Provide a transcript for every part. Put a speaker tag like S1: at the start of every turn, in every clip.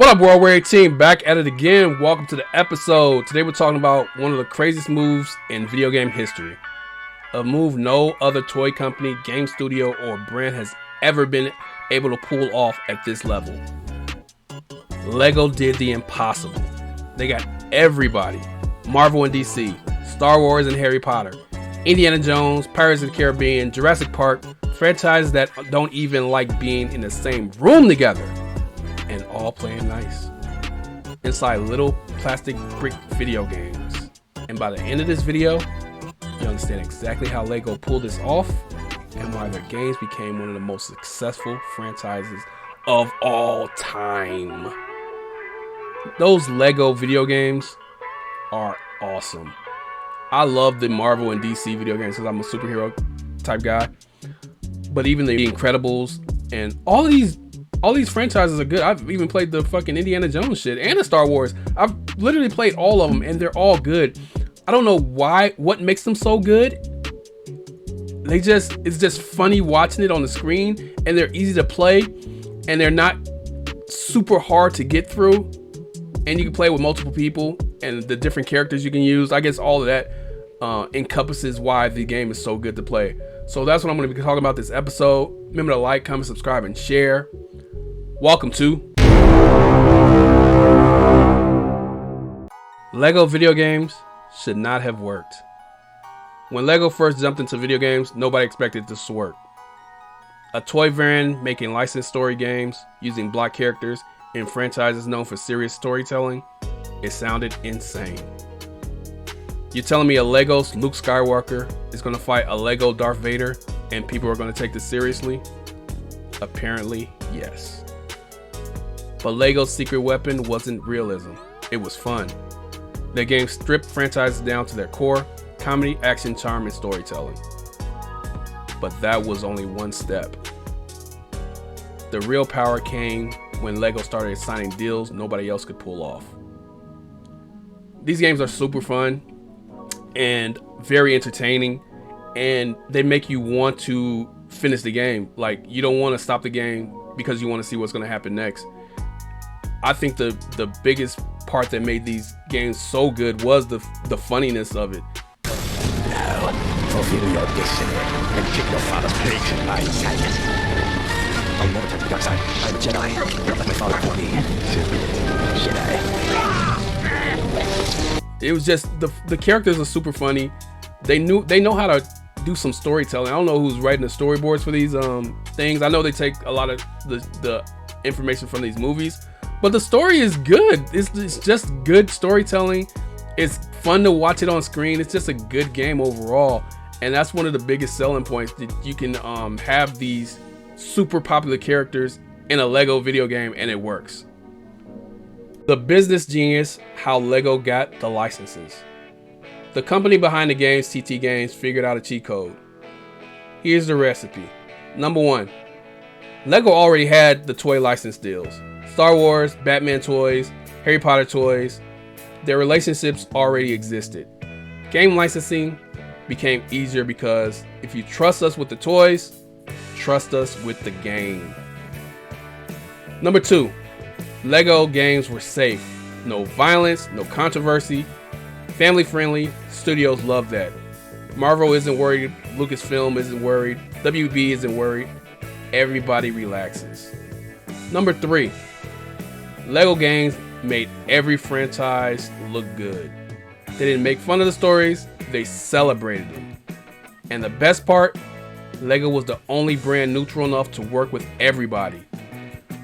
S1: What up, World War 18? Back at it again. Welcome to the episode. Today we're talking about one of the craziest moves in video game history. A move no other toy company, game studio, or brand has ever been able to pull off at this level. Lego did the impossible. They got everybody. Marvel and DC, Star Wars and Harry Potter, Indiana Jones, Pirates of the Caribbean, Jurassic Park, franchises that don't even like being in the same room together. And all playing nice inside little plastic brick video games. And by the end of this video, you understand exactly how Lego pulled this off and why their games became one of the most successful franchises of all time. Those Lego video games are awesome. I love the Marvel and DC video games because I'm a superhero type guy. But even the Incredibles and all these franchises are good. I've even played the fucking Indiana Jones shit and the Star Wars. I've literally played all of them and they're all good. I don't know what makes them so good. It's just funny watching it on the screen, and they're easy to play and they're not super hard to get through. And you can play with multiple people and the different characters you can use. I guess all of that encompasses why the game is so good to play. So that's what I'm going to be talking about this episode. Remember to like, comment, subscribe, and share. Welcome to Lego video games should not have worked. When Lego first jumped into video games, nobody expected this to work. A toy variant making licensed story games using block characters in franchises known for serious storytelling, it sounded insane. You're telling me a Lego Luke Skywalker is going to fight a Lego Darth Vader and people are going to take this seriously? Apparently, yes. But Lego's secret weapon wasn't realism, it was fun. The game stripped franchises down to their core: comedy, action, charm, and storytelling. But that was only one step. The real power came when Lego started signing deals nobody else could pull off. These games are super fun and very entertaining, and they make you want to finish the game. Like, you don't want to stop the game because you want to see what's going to happen next. I think the biggest part that made these games so good was the funniness of it.
S2: Now, fulfill your destiny and kick your father's pig. I said it. I'll never turn to the dark side. I'm a Jedi. Don't let my father for me. Jedi.
S1: It was just the characters are super funny. They know how to do some storytelling. I don't know who's writing the storyboards for these things. I know they take a lot of the information from these movies, but the story is good. It's just good storytelling. It's fun to watch it on screen. It's just a good game overall, and that's one of the biggest selling points, that you can have these super popular characters in a Lego video game and it works. The business genius, how Lego got the licenses. The company behind the games, TT Games, figured out a cheat code. Here's the recipe. Number 1, Lego already had the toy license deals. Star Wars, Batman toys, Harry Potter toys. Their relationships already existed. Game licensing became easier because if you trust us with the toys, trust us with the game. Number 2, Lego games were safe. No violence, no controversy. Family friendly. Studios love that. Marvel isn't worried. Lucasfilm isn't worried. WB isn't worried. Everybody relaxes. Number 3, Lego games made every franchise look good. They didn't make fun of the stories, they celebrated them. And the best part, Lego was the only brand neutral enough to work with everybody.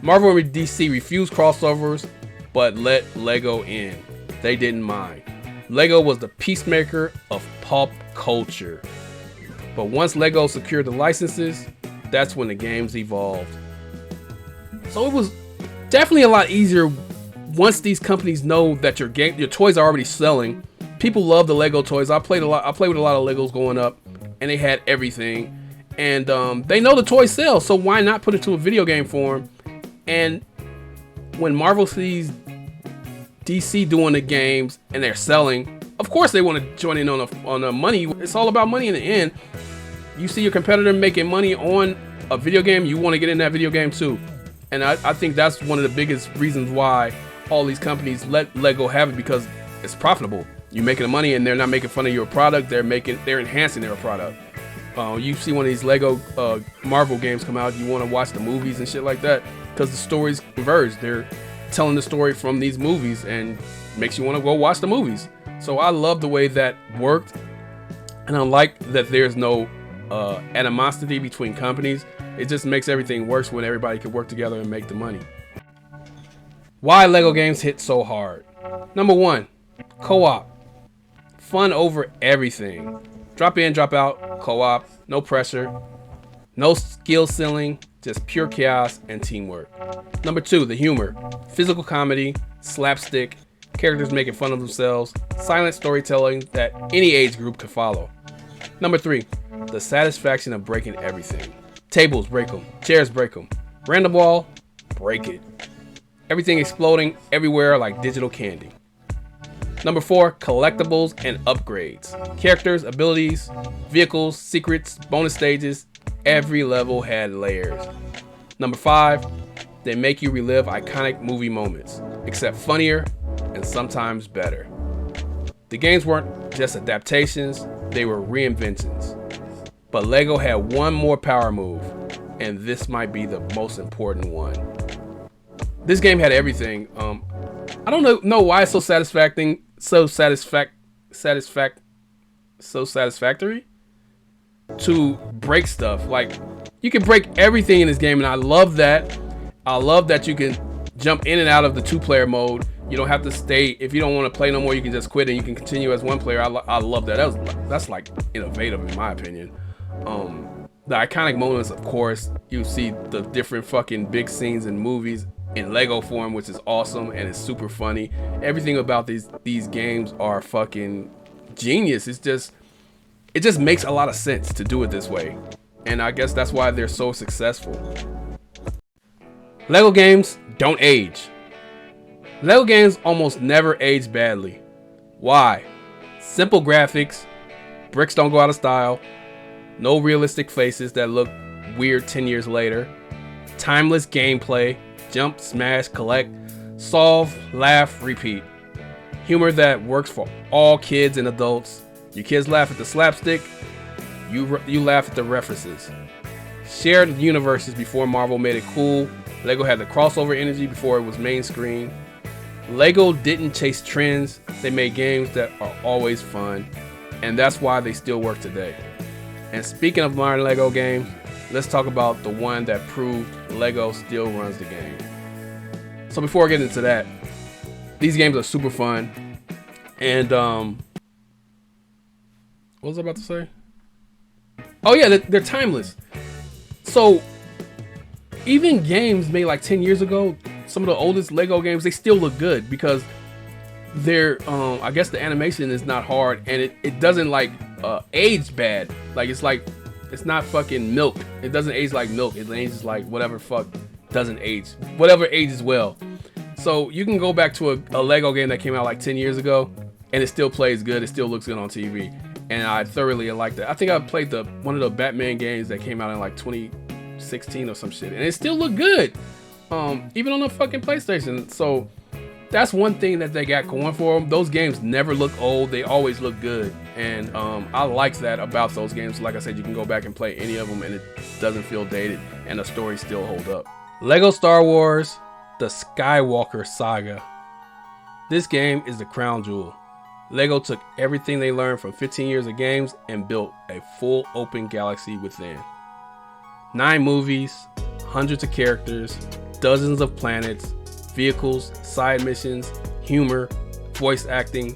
S1: Marvel and DC refused crossovers, but let Lego in. They didn't mind. Lego was the peacemaker of pop culture. But once Lego secured the licenses, that's when the games evolved. So it was definitely a lot easier once these companies know that your toys are already selling. People love the Lego toys. I played with a lot of Legos growing up, and they had everything. And they know the toys sell, so why not put it to a video game form? And when Marvel sees DC doing the games and they're selling, of course they want to join in on the money. It's all about money in the end. You see your competitor making money on a video game, you want to get in that video game too. And I think that's one of the biggest reasons why all these companies let Lego have it, because it's profitable. You're making the money, and they're not making fun of your product. They're enhancing their product. You see one of these Lego Marvel games come out, you want to watch the movies and shit like that because the stories converge. They're telling the story from these movies and makes you want to go watch the movies. So I love the way that worked, and I like that there's no animosity between companies. It just makes everything worse when everybody can work together and make the money. Why Lego games hit so hard? Number one, co-op. Fun over everything. Drop in, drop out, co-op, no pressure, no skill ceiling, just pure chaos and teamwork. Number two, the humor. Physical comedy, slapstick, characters making fun of themselves, silent storytelling that any age group could follow. Number three, the satisfaction of breaking everything. Tables, break them. Chairs, break them. Random wall, break it. Everything exploding everywhere like digital candy. Number four, collectibles and upgrades. Characters, abilities, vehicles, secrets, bonus stages. Every level had layers. Number five, they make you relive iconic movie moments, except funnier and sometimes better. The games weren't just adaptations, they were reinventions. But Lego had one more power move, and this might be the most important one. This game had everything. I don't know why it's so satisfactory to break stuff. Like, you can break everything in this game, and I love that. I love that you can jump in and out of the 2-player mode. You don't have to stay. If you don't want to play no more, you can just quit and you can continue as 1 player. I love that. That's like innovative in my opinion. The iconic moments, of course, you see the different fucking big scenes in movies in Lego form, which is awesome and it's super funny. Everything about these games are fucking genius. It just makes a lot of sense to do it this way, and I guess that's why they're so successful. Lego games don't age. Lego games almost never age badly. Why? Simple graphics, bricks don't go out of style, no realistic faces that look weird 10 years later, timeless gameplay, jump, smash, collect, solve, laugh, repeat. Humor that works for all kids and adults. Your kids laugh at the slapstick, you laugh at the references. Shared universes before Marvel made it cool. Lego had the crossover energy before it was mainstream. Lego didn't chase trends, they made games that are always fun, and that's why they still work today. And speaking of modern Lego games, let's talk about the one that proved Lego still runs the game. So before I get into that, these games are super fun, and what was I about to say? Oh yeah, they're timeless. So even games made like 10 years ago, some of the oldest Lego games, they still look good because they're I guess the animation is not hard, and it doesn't like age bad. Like it's not fucking milk. It doesn't age like milk. It ages like whatever fuck doesn't age. Whatever ages well. So you can go back to a Lego game that came out like 10 years ago and it still plays good. It still looks good on TV. And I thoroughly liked it. I think I played one of the Batman games that came out in like 2016 or some shit, and it still looked good. Even on the fucking PlayStation. So that's one thing that they got going for them. Those games never look old. They always look good. And I like that about those games. Like I said, you can go back and play any of them and it doesn't feel dated and the stories still hold up. Lego Star Wars, the Skywalker Saga. This game is the crown jewel. Lego took everything they learned from 15 years of games and built a full open galaxy within. 9 movies, hundreds of characters, dozens of planets, vehicles, side missions, humor, voice acting,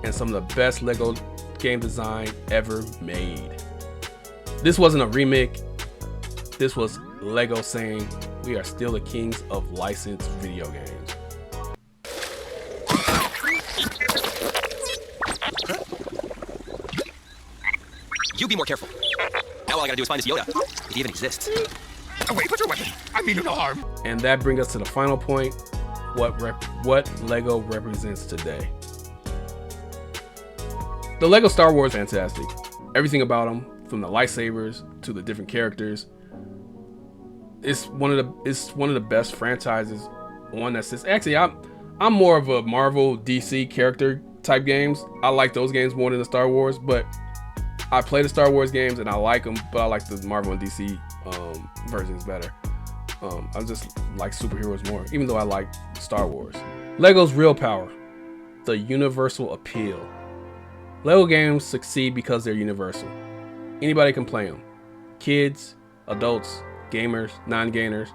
S1: and some of the best Lego game design ever made. This wasn't a remake. This was Lego saying, we are still the kings of licensed video games.
S2: You be more careful. Now all I gotta do is find this Yoda, if he even exists.
S3: Oh, wait, put your weapon. I mean you no harm.
S1: And that brings us to the final point, what Lego represents today. The Lego Star Wars is fantastic. Everything about them, from the lightsabers to the different characters. it's one of the best franchises on that system. Actually, I'm more of a Marvel DC character type games. I like those games more than the Star Wars, but I play the Star Wars games and I like them, but I like the Marvel and DC versions better. I just like superheroes more, even though I like Star Wars. Lego's real power, the universal appeal. Lego games succeed because they're universal. Anybody can play them. Kids, adults, gamers, non-gamers.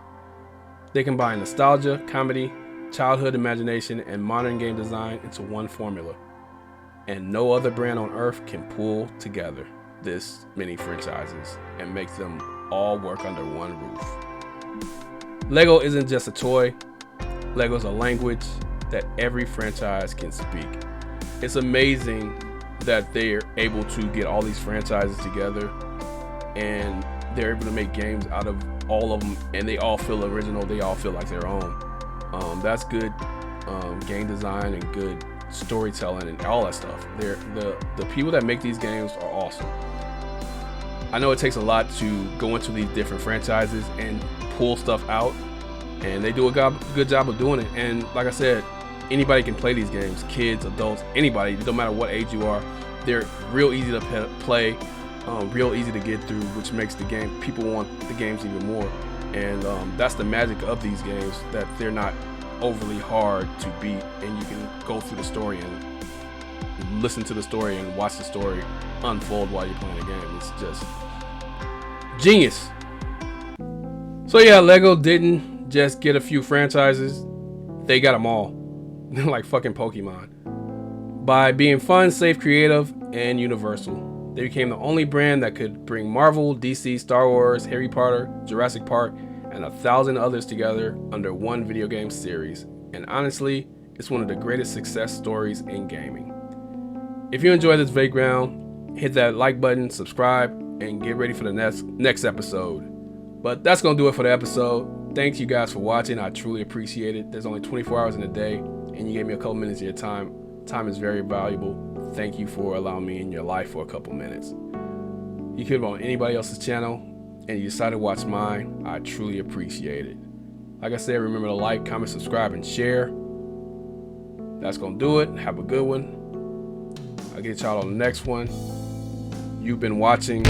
S1: They combine nostalgia, comedy, childhood imagination, and modern game design into one formula. And no other brand on earth can pull together this many franchises and make them all work under one roof. Lego isn't just a toy. Lego's a language that every franchise can speak. It's amazing that they're able to get all these franchises together and they're able to make games out of all of them, and they all feel original. They all feel like their own. That's good game design and good storytelling and all that stuff. The people that make these games are awesome. I know it takes a lot to go into these different franchises and pull stuff out, and they do a good job of doing it. And like I said, anybody can play these games. Kids, adults, anybody, no matter what age you are. They're real easy to play, real easy to get through, which makes the game, people want the games even more. And that's the magic of these games, that they're not overly hard to beat, and you can go through the story and listen to the story and watch the story unfold while you're playing the game. It's just genius. So yeah, Lego didn't just get a few franchises, they got them all. Like fucking Pokemon. By being fun, safe, creative, and universal, they became the only brand that could bring Marvel, DC, Star Wars, Harry Potter, Jurassic Park, and 1,000 others together under one video game series. And honestly, it's one of the greatest success stories in gaming. If you enjoyed this background, hit that like button, subscribe, and get ready for the next episode. But that's gonna do it for the episode. Thanks you guys for watching. I truly appreciate it. There's only 24 hours in a day, and you gave me a couple minutes of your time. Time is very valuable. Thank you for allowing me in your life for a couple minutes. You could have on anybody else's channel, and you decided to watch mine. I truly appreciate it. Like I said, remember to like, comment, subscribe, and share. That's gonna do it. Have a good one. I'll get y'all on the next one. You've been watching